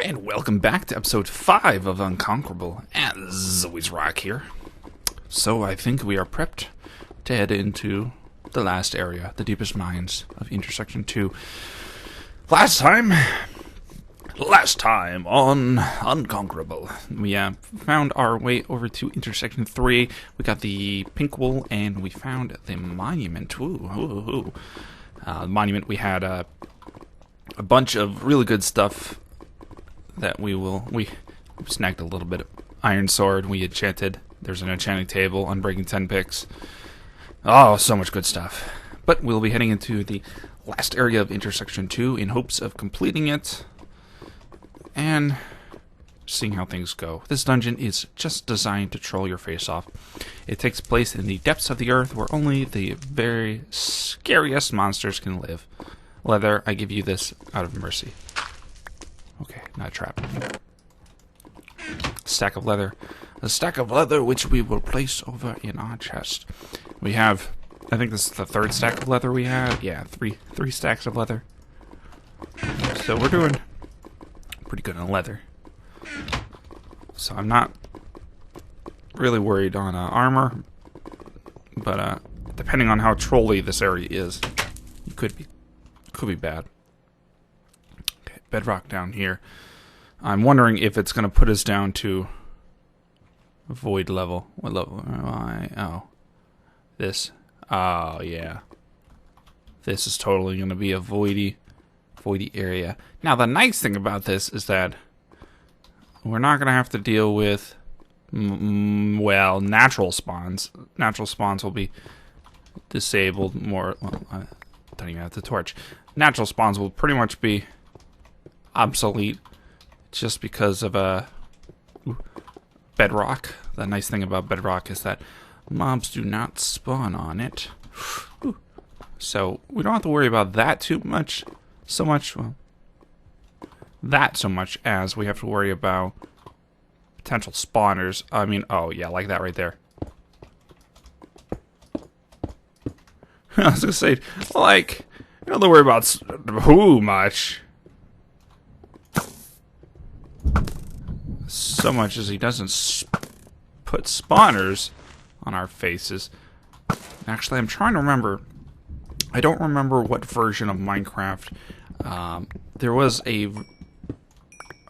And welcome back to episode 5 of Unconquerable. As always, Rock here. So I think we are prepped to head into the last area, the deepest mines of Intersection 2. Last time on Unconquerable, we found our way over to Intersection 3. We got the pink wool, and we found the monument. The monument, we had a bunch of really good stuff that we snagged a little bit of iron sword. We enchanted. There's an enchanting table, unbreaking 10 picks. Oh, so much good stuff. But we'll be heading into the last area of Intersection 2 in hopes of completing it and seeing how things go. This dungeon is just designed to troll your face off. It takes place in the depths of the earth where only the very scariest monsters can live. Leather, I give you this out of mercy. Okay, not a trap. Stack of leather. A stack of leather which we will place over in our chest. We have, I think this is the third stack of leather we have. Yeah, three stacks of leather. So we're doing pretty good on leather. So I'm not really worried on armor. But depending on how trolly this area is, it could be bad. Okay, bedrock down here. I'm wondering if it's going to put us down to void level. What level am I? Oh. This. Oh, yeah. This is totally going to be a voidy area. Now, the nice thing about this is that we're not going to have to deal with, well, natural spawns. Natural spawns will be disabled more. Well, I don't even have the torch. Natural spawns will pretty much be obsolete just because of bedrock. The nice thing about bedrock is that mobs do not spawn on it. So we don't have to worry about that so much as we have to worry about potential spawners. I mean, oh yeah, like that right there. I was gonna say, like, you don't have to worry about too much. So much as he doesn't put spawners on our faces. Actually, I'm trying to remember. I don't remember what version of Minecraft. There was a.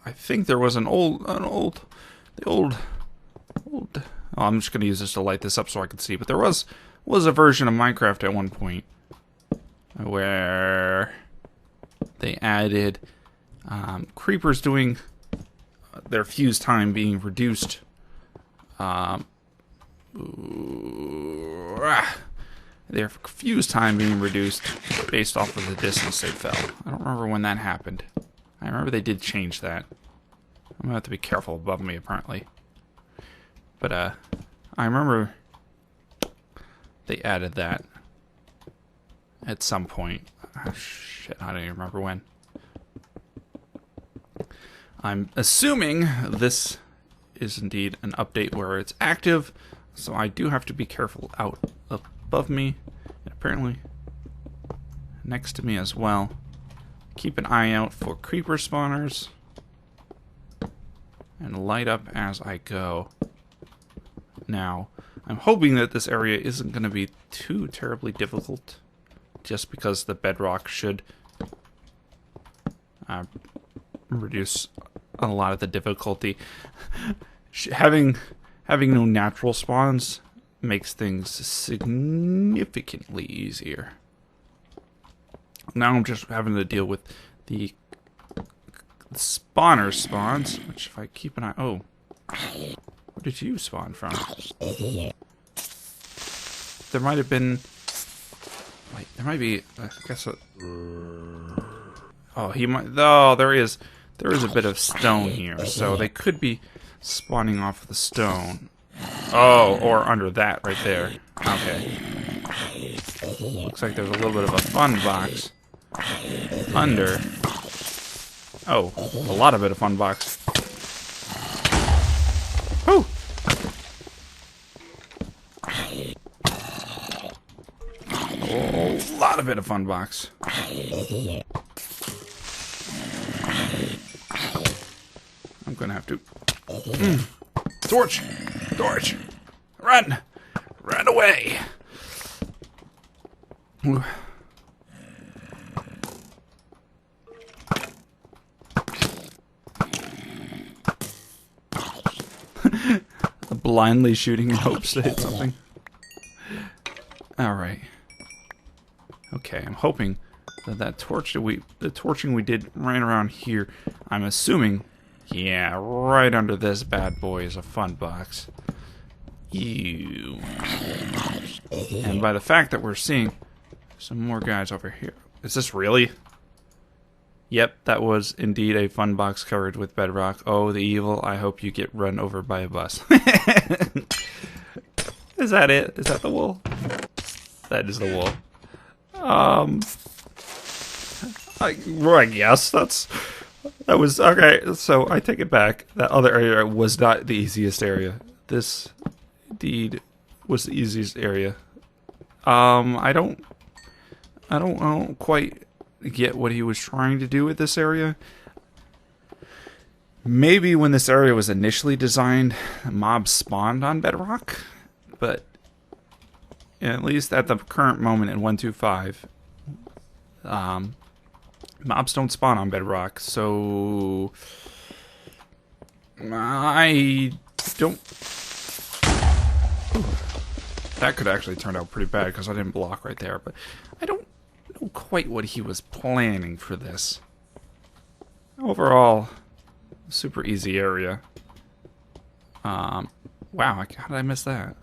I think there was an old. Oh, I'm just gonna use this to light this up so I can see. But there was a version of Minecraft at one point where they added creepers doing their fuse time being reduced. Their fuse time being reduced based off of the distance they fell. I don't remember when that happened. I remember they did change that. I'm gonna have to be careful above me, apparently. But I remember they added that at some point. Oh, shit, I don't even remember when. I'm assuming this is indeed an update where it's active, so I do have to be careful out above me, and apparently next to me as well. Keep an eye out for creeper spawners, and light up as I go. Now, I'm hoping that this area isn't going to be too terribly difficult, just because the bedrock should reduce a lot of the difficulty. Having no natural spawns makes things significantly easier. Now I'm just having to deal with the spawner spawns, which if I keep an eye... Oh. Where did you spawn from? There might have been... Wait, there might be... I guess... Oh, he might... Oh, there is a bit of stone here, so they could be spawning off the stone. Oh, or under that right there. Okay. Looks like there's a little bit of a fun box under. Oh, a lot of it a fun box. Woo! A lot of it a fun box. gonna have to. Torch! Torch! Run! Run away! Ooh. Blindly shooting in hopes to hit something. Alright. Okay, I'm hoping that the torching we did right around here, I'm assuming, yeah, right under this bad boy is a fun box. Ew. And by the fact that we're seeing some more guys over here. Is this really? Yep, that was indeed a fun box covered with bedrock. Oh, the evil. I hope you get run over by a bus. Is that it? Is that the wool? That is the wool. I guess that was okay. So I take it back. That other area was not the easiest area. This indeed was the easiest area. I don't quite get what he was trying to do with this area. Maybe when this area was initially designed, mobs spawned on bedrock, but at least at the current moment in 1.2.5, mobs don't spawn on bedrock, so I don't. That could actually turn out pretty bad because I didn't block right there, but I don't know quite what he was planning for this. Overall, super easy area. Wow, how did I miss that?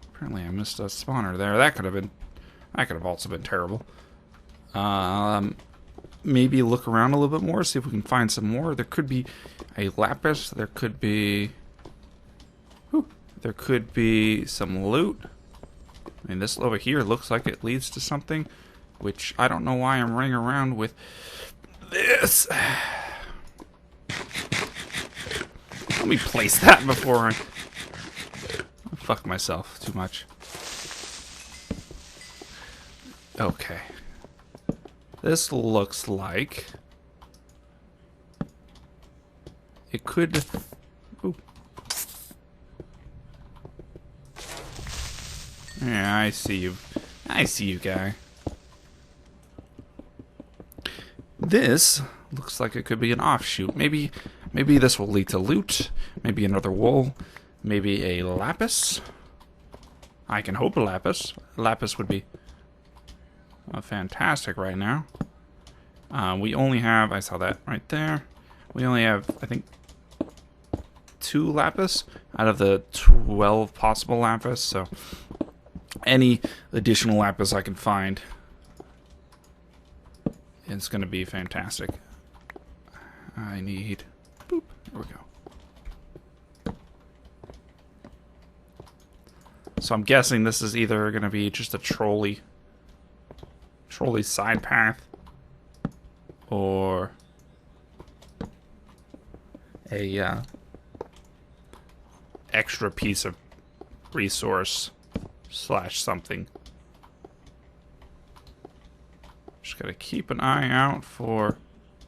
Apparently I missed a spawner there. That could have also been terrible. Maybe look around a little bit more, see if we can find some more. There could be a lapis, there could be some loot. I mean, this over here looks like it leads to something, which I don't know why I'm running around with this. Let me place that before I fuck myself too much. Okay. This looks like it could. Ooh. Yeah, I see you. I see you, guy. This looks like it could be an offshoot. Maybe this will lead to loot. Maybe another wool. Maybe a lapis. I can hope a lapis. Lapis would be fantastic right now. We only have, I saw that right there. We only have, I think, 2 lapis out of the 12 possible lapis. So any additional lapis I can find, it's going to be fantastic. I need, boop, there we go. So I'm guessing this is either going to be just a trolley side path, or a extra piece of resource / something. Just gotta keep an eye out for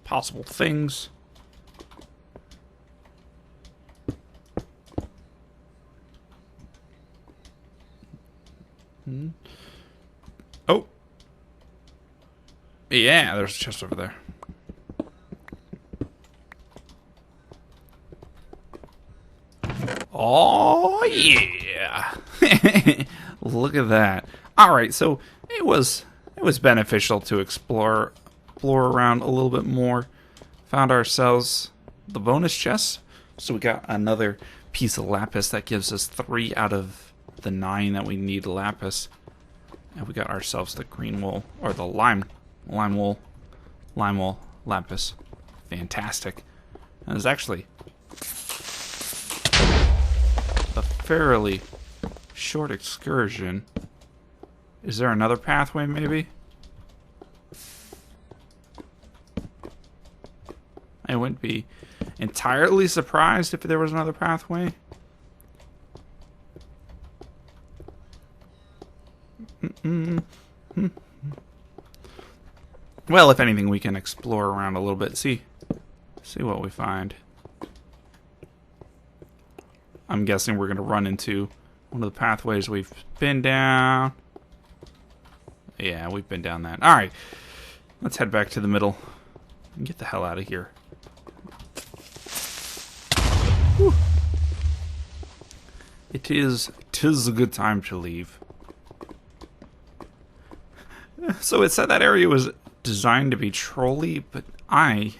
possible things. Oh! Yeah, there's a chest over there. Oh, yeah! Look at that. Alright, so it was beneficial to explore around a little bit more. Found ourselves the bonus chest. So we got another piece of lapis that gives us 3 out of the 9 that we need lapis. And we got ourselves the green wool, or the lime wool lapis. Fantastic. And it's actually a fairly short excursion. Is there another pathway, maybe? I wouldn't be entirely surprised if there was another pathway. Well, if anything, we can explore around a little bit, see See what we find. I'm guessing we're going to run into one of the pathways we've been down. Yeah, we've been down that. Alright. Let's head back to the middle and get the hell out of here. Whew. It is a good time to leave. So it said that area was designed to be trolly, but I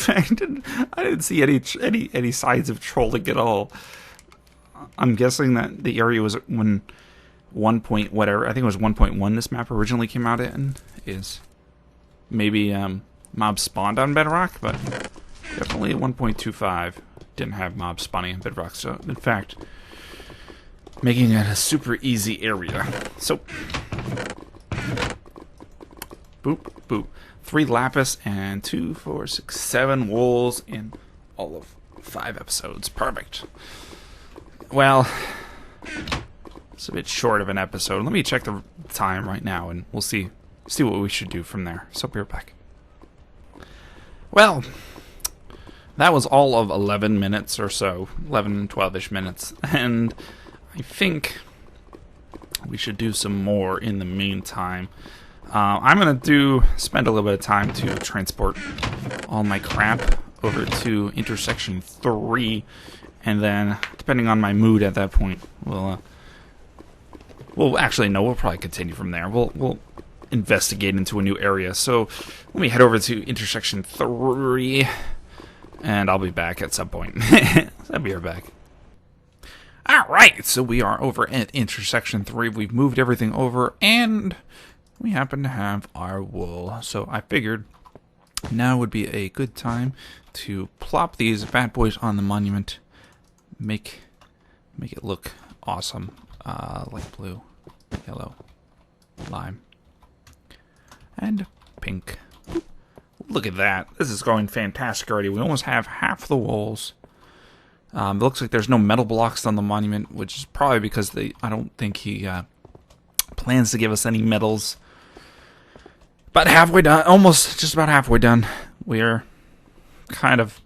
didn't see any signs of trolling at all. I'm guessing that the area was when 1 point whatever, I think it was 1.1 this map originally came out in, is maybe mobs spawned on Bedrock, but definitely at 1.25 didn't have mobs spawning on Bedrock. So in fact, making it a super easy area. So boop boop. 3 lapis and 2, 4, 6, 7 wolves in all of 5 episodes. Perfect. Well, it's a bit short of an episode. Let me check the time right now, and we'll see what we should do from there. So be right back. Well, that was all of 11 minutes or so, 11, 12-ish minutes, and I think we should do some more in the meantime. I'm going to spend a little bit of time to transport all my crap over to intersection 3, and then, depending on my mood at that point, we'll actually, no, we'll probably continue from there. We'll investigate into a new area. So, let me head over to intersection 3, and I'll be back at some point. I'll be right back. Alright, so we are over at intersection 3. We've moved everything over, and we happen to have our wool. So I figured now would be a good time to plop these bad boys on the monument. Make it look awesome. Light blue, yellow, lime, and pink. Look at that. This is going fantastic already. We almost have half the walls. It looks like there's no metal blocks on the monument, which is probably because I don't think he plans to give us any medals. About halfway done, almost just about halfway done. We're kind of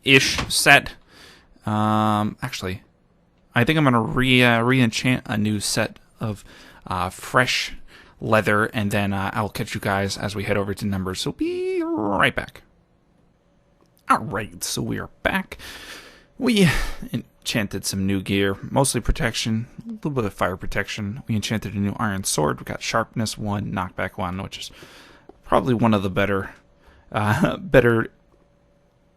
ish set. Actually, I think I'm gonna re-enchant a new set of fresh leather, and then I'll catch you guys as we head over to numbers. So be right back. Alright, so we are back. We enchanted some new gear, mostly protection, a little bit of fire protection. We enchanted a new iron sword. We got sharpness 1, knockback 1, which is probably one of the better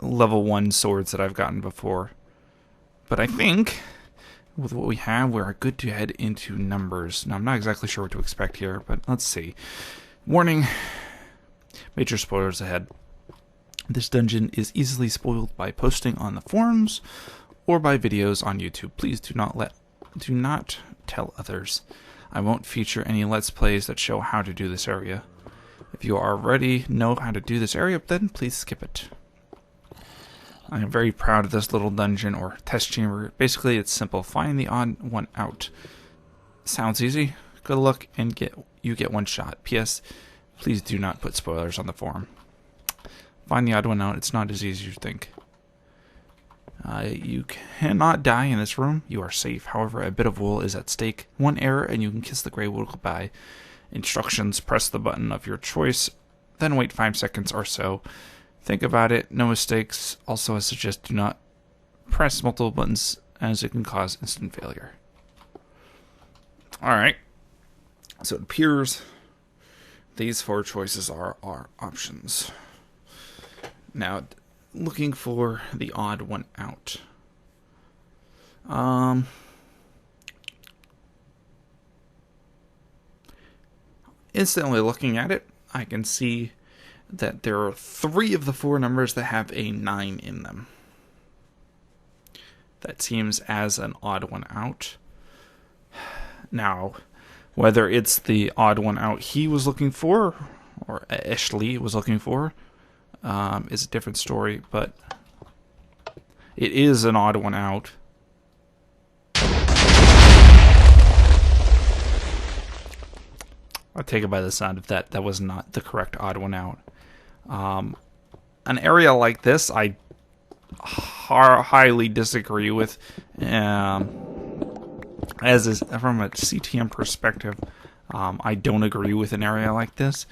level 1 swords that I've gotten before. But I think with what we have, we're good to head into numbers. Now, I'm not exactly sure what to expect here, but let's see. Warning, major spoilers ahead. This dungeon is easily spoiled by posting on the forums or by videos on YouTube. Please do not tell others. I won't feature any Let's Plays that show how to do this area. If you already know how to do this area, then please skip it. I am very proud of this little dungeon or test chamber. Basically, it's simple. Find the odd one out. Sounds easy. Good luck and you get one shot. P.S. Please do not put spoilers on the forum. Find the odd one out. It's not as easy as you think. You cannot die in this room. You are safe. However, a bit of wool is at stake. One error and you can kiss the gray wool goodbye. Instructions: press the button of your choice, then wait 5 seconds or so. Think about it. No mistakes. Also, I suggest do not press multiple buttons as it can cause instant failure. Alright. So it appears these 4 choices are our options. Now, looking for the odd one out. Instantly looking at it, I can see that there are 3 of the 4 numbers that have a 9 in them. That seems as an odd one out. Now, whether it's the odd one out he was looking for, or Ashley was looking for, is a different story, but it is an odd one out. I'll take it by the sound of that. That was not the correct odd one out. an area like this, I highly disagree with. As is from a CTM perspective, I don't agree with an area like this.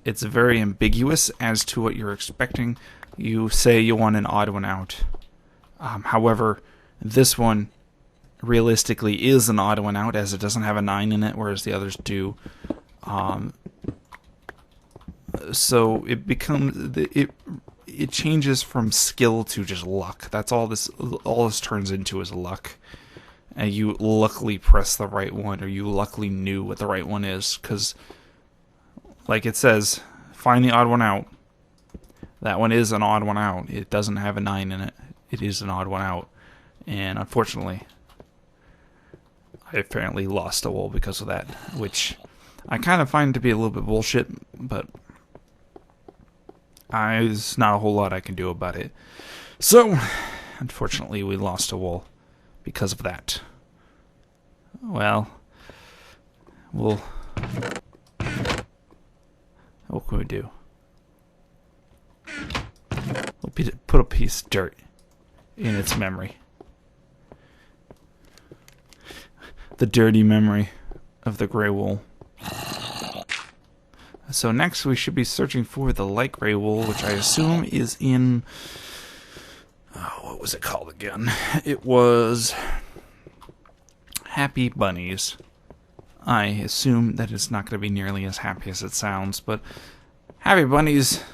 It's very ambiguous as to what you're expecting. You say you want an odd one out. However, this one realistically is an odd one out, as it doesn't have a 9 in it, whereas the others do. So it becomes it changes from skill to just luck. That's all this turns into is luck. And you luckily press the right one, or you luckily knew what the right one is, because, like it says, find the odd one out. That one is an odd one out. It doesn't have a 9 in it. It is an odd one out. And unfortunately, I apparently lost a wool because of that, which I kind of find to be a little bit bullshit, but there's not a whole lot I can do about it. So, unfortunately, we lost a wool because of that. Well, what can we do? We'll put a piece of dirt in its memory. The dirty memory of the gray wool. So next we should be searching for the light gray wool, which I assume is in... what was it called again? It was Happy Bunnies. I assume that it's not going to be nearly as happy as it sounds, but Happy Bunnies...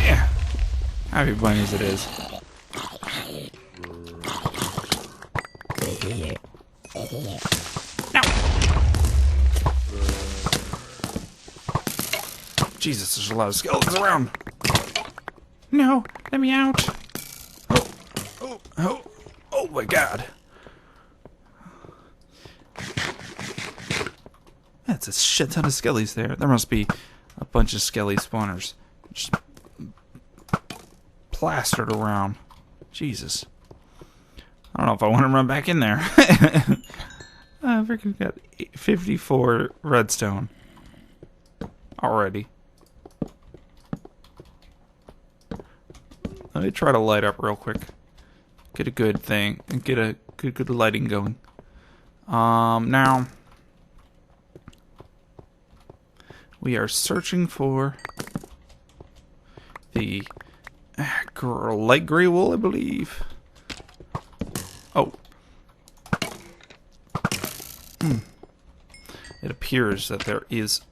yeah. Happy Bunnies it is. No! Jesus, there's a lot of skeletons around. No, let me out. Oh my God. That's a shit ton of skellies there. There must be a bunch of skelly spawners just plastered around. Jesus. I don't know if I want to run back in there. I freaking got 54 redstone already. Let me try to light up real quick. Get a good thing. Get a good lighting going. Now we are searching for the light gray wool, I believe. Oh. It appears that there is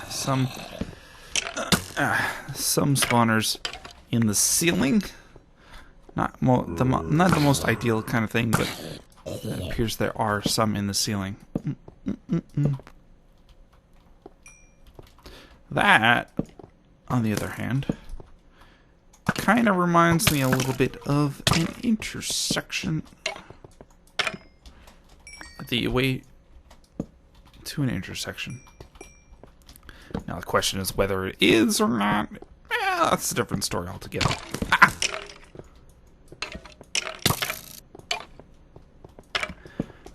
some spawners in the ceiling. Not the most ideal kind of thing, but it appears there are some in the ceiling. That, on the other hand, kind of reminds me a little bit of an intersection. The way to an intersection. Now the question is whether it is or not. That's a different story altogether. Ah!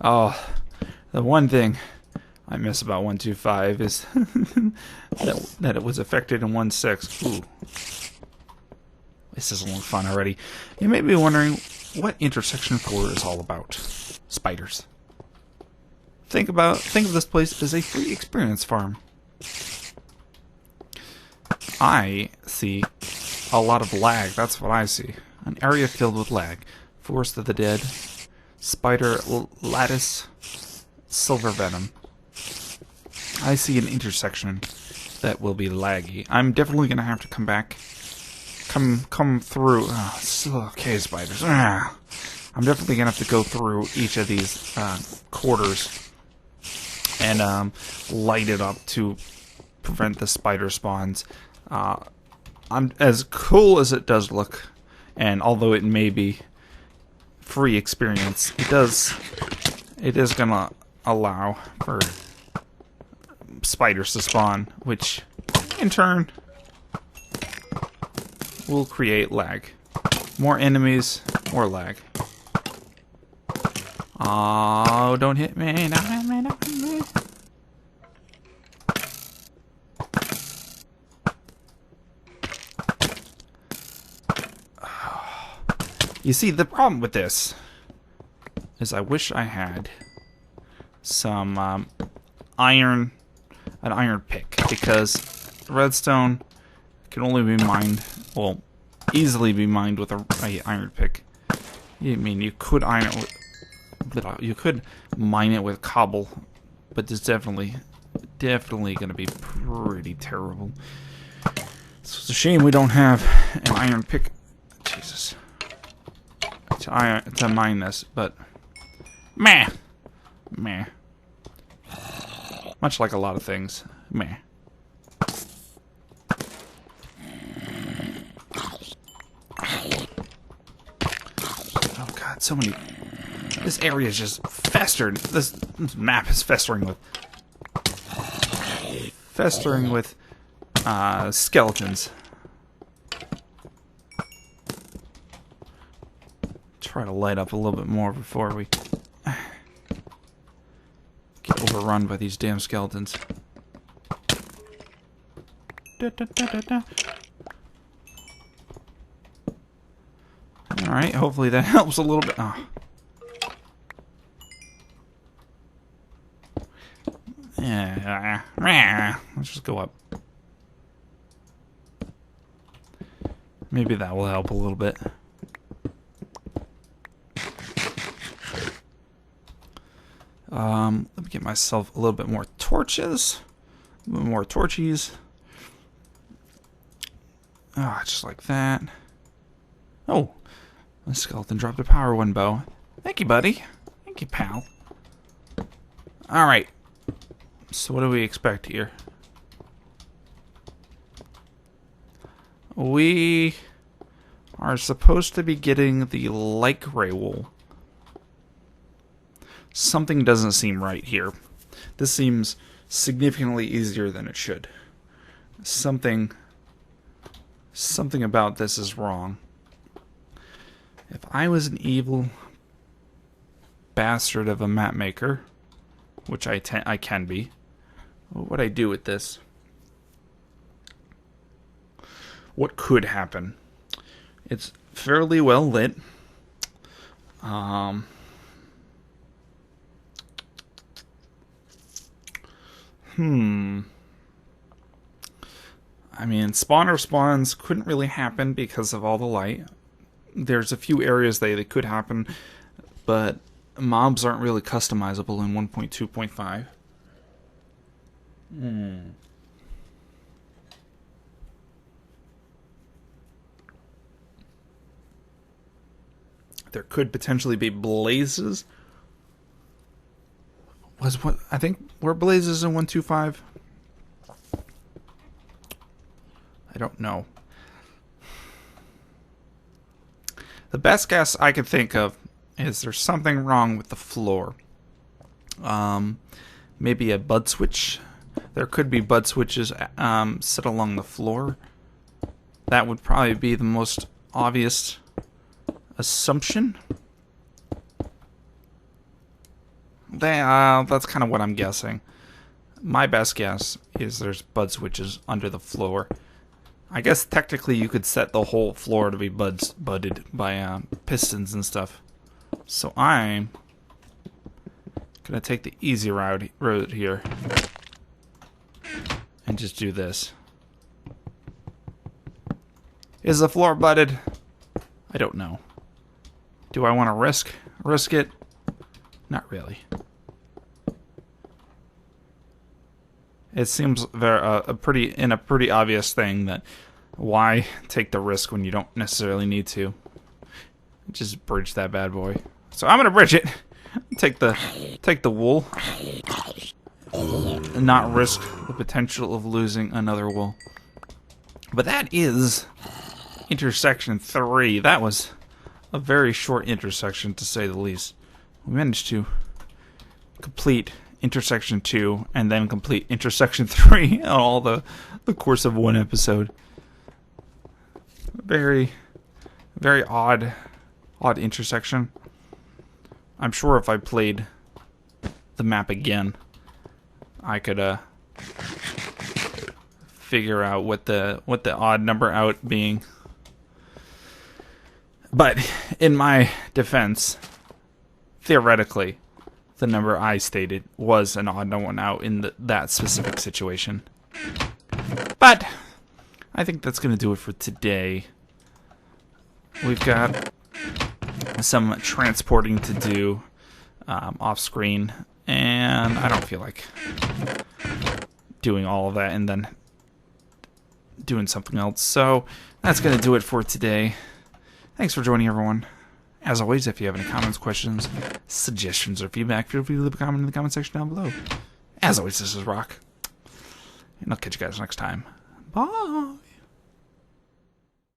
Oh, the one thing I miss about 1.2.5 is that it was affected in 1.6. Ooh. This is a little fun already. You may be wondering what Intersection 4 is all about. Spiders. Think of this place as a free experience farm. I see a lot of lag. That's what I see. An area filled with lag. Forest of the Dead. Spider lattice. Silver venom. I see an intersection that will be laggy. I'm definitely gonna have to come back. Come through. Okay, spiders. I'm definitely gonna have to go through each of these quarters and light it up to prevent the spider spawns. I'm as cool as it does look, and although it may be free experience, it is gonna allow for spiders to spawn, which in turn will create lag. More enemies, more lag. Oh, don't hit me. Don't hit me. Don't hit me. You see, the problem with this is I wish I had some an iron pick, because redstone can only be mined, well, easily be mined with a iron pick. I mean, you could iron it with, you could mine it with cobble, but it's definitely going to be pretty terrible. So it's a shame we don't have an iron pick. Jesus. To mine this, but meh. Much like a lot of things, meh. Oh god, so many. This area is just festered. This map is festering with skeletons. Try to light up a little bit more before we get overrun by these damn skeletons. Alright, hopefully that helps a little bit. Oh. Yeah, let's just go up. Maybe that will help a little bit. Let me get myself a little bit more torches. A little more torchies. Ah, just like that. Oh, a skeleton dropped a power one bow. Thank you, buddy. Thank you, pal. Alright. So what do we expect here? We are supposed to be getting the light gray wool. Something doesn't seem right here. This seems significantly easier than it should. Something about this is wrong. If I was an evil bastard of a map maker, which I can be, what would I do with this? What could happen? It's fairly well lit. I mean, spawner spawns couldn't really happen because of all the light. There's a few areas they could happen, but mobs aren't really customizable in 1.2.5. There could potentially be blazes. I think were blazes in 1.2.5? I don't know. The best guess I could think of is there's something wrong with the floor. Maybe a bud switch. There could be bud switches set along the floor. That would probably be the most obvious assumption. That's kind of what I'm guessing. My best guess is there's bud switches under the floor. I guess technically you could set the whole floor to be budded by pistons and stuff. So I'm gonna take the easy road here and just do this. Is the floor budded? I don't know. Do I want to risk it? Not really. It seems a pretty obvious thing that why take the risk when you don't necessarily need to. Just bridge that bad boy. So I'm gonna bridge it. Take the wool. And not risk the potential of losing another wool. But that is intersection 3. That was a very short intersection, to say the least. We managed to complete intersection 2 and then complete intersection 3 on all the course of one episode. Very odd intersection. I'm sure if I played the map again, I could figure out what the odd number out being But in my defense, theoretically, the number I stated was an odd one out in that specific situation. But I think that's going to do it for today. We've got some transporting to do off screen, and I don't feel like doing all of that and then doing something else. So that's going to do it for today. Thanks for joining, everyone. As always, if you have any comments, questions, suggestions, or feedback, feel free to leave a comment in the comment section down below. As always, this is Rock, and I'll catch you guys next time. Bye!